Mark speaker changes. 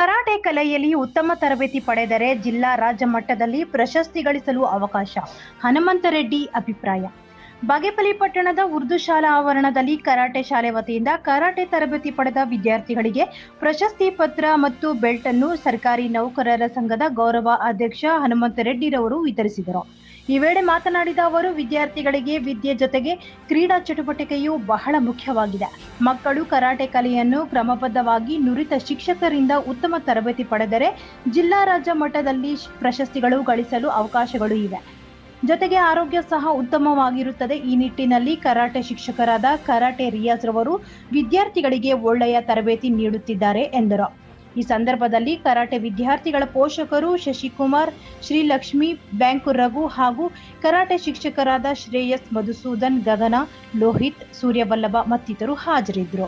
Speaker 1: Karate ಕಲೆಯಲ್ಲಿ ಉತ್ತಮ ತರಬೇತಿ ಪಡೆದರೆ ಜಿಲ್ಲಾ ರಾಜ್ಯ ಮಟ್ಟದಲ್ಲಿ ಪ್ರಶಸ್ತಿ ಗಳಿಸಲು ಅವಕಾಶ. ಹನುಮಂತರೆಡ್ಡಿ ಅಭಿಪ್ರಾಯ. ಬಾಗೇಪಲ್ಲಿ ಪಟ್ಟಣದ ಉರ್ದು ಶಾಲಾ ಆವರಣದಲ್ಲಿ ಕರಾಟೆ ಶಾಲೆ ವತಿಯಿಂದ ಕರಾಟೆ ತರಬೇತಿ ಪಡೆದ ವಿದ್ಯಾರ್ಥಿಗಳಿಗೆ ಪ್ರಶಸ್ತಿ ಪತ್ರ ಮತ್ತು ಬೆಲ್ಟ್ ಅನ್ನು ಸರ್ಕಾರಿ ನೌಕರರ ಸಂಘದ ಗೌರವ ಅಧ್ಯಕ್ಷ ಹನುಮಂತರೆಡ್ಡಿರವರು ವಿತರಿಸಿದರು. ಈ ವೇಳೆ ಮಾತನಾಡಿದ ಅವರು, ವಿದ್ಯಾರ್ಥಿಗಳಿಗೆ ವಿದ್ಯೆ ಜೊತೆಗೆ ಕ್ರೀಡಾ ಚಟುವಟಿಕೆಯು ಬಹಳ ಮುಖ್ಯವಾಗಿದೆ. ಮಕ್ಕಳು ಕರಾಟೆ ಕಲೆಯನ್ನು ಕ್ರಮಬದ್ಧವಾಗಿ ನುರಿತ ಶಿಕ್ಷಕರಿಂದ ಉತ್ತಮ ತರಬೇತಿ ಪಡೆದರೆ ಜಿಲ್ಲಾ ರಾಜ್ಯ ಮಟ್ಟದಲ್ಲಿ ಪ್ರಶಸ್ತಿಗಳು ಗಳಿಸಲು ಅವಕಾಶಗಳು ಇವೆ. ಜೊತೆಗೆ ಆರೋಗ್ಯ ಸಹ ಉತ್ತಮವಾಗಿರುತ್ತದೆ. ಈ ನಿಟ್ಟಿನಲ್ಲಿ ಕರಾಟೆ ಶಿಕ್ಷಕರಾದ ಕರಾಟೆ ರಿಯಾಜ್ ರವರು ವಿದ್ಯಾರ್ಥಿಗಳಿಗೆ ಒಳ್ಳೆಯ ತರಬೇತಿ ನೀಡುತ್ತಿದ್ದಾರೆ ಎಂದರು. ಈ ಸಂದರ್ಭದಲ್ಲಿ ಕರಾಟೆ ವಿದ್ಯಾರ್ಥಿಗಳ ಪೋಷಕರು ಶಶಿಕುಮಾರ್, ಶ್ರೀಲಕ್ಷ್ಮಿ, ಬ್ಯಾಂಕು ರಘು ಹಾಗೂ ಕರಾಟೆ ಶಿಕ್ಷಕರಾದ ಶ್ರೇಯಸ್, ಮಧುಸೂದನ್, ಗಗನ, ಲೋಹಿತ್, ಸೂರ್ಯವಲ್ಲಭ ಮತ್ತಿತರರು ಹಾಜರಿದ್ದರು.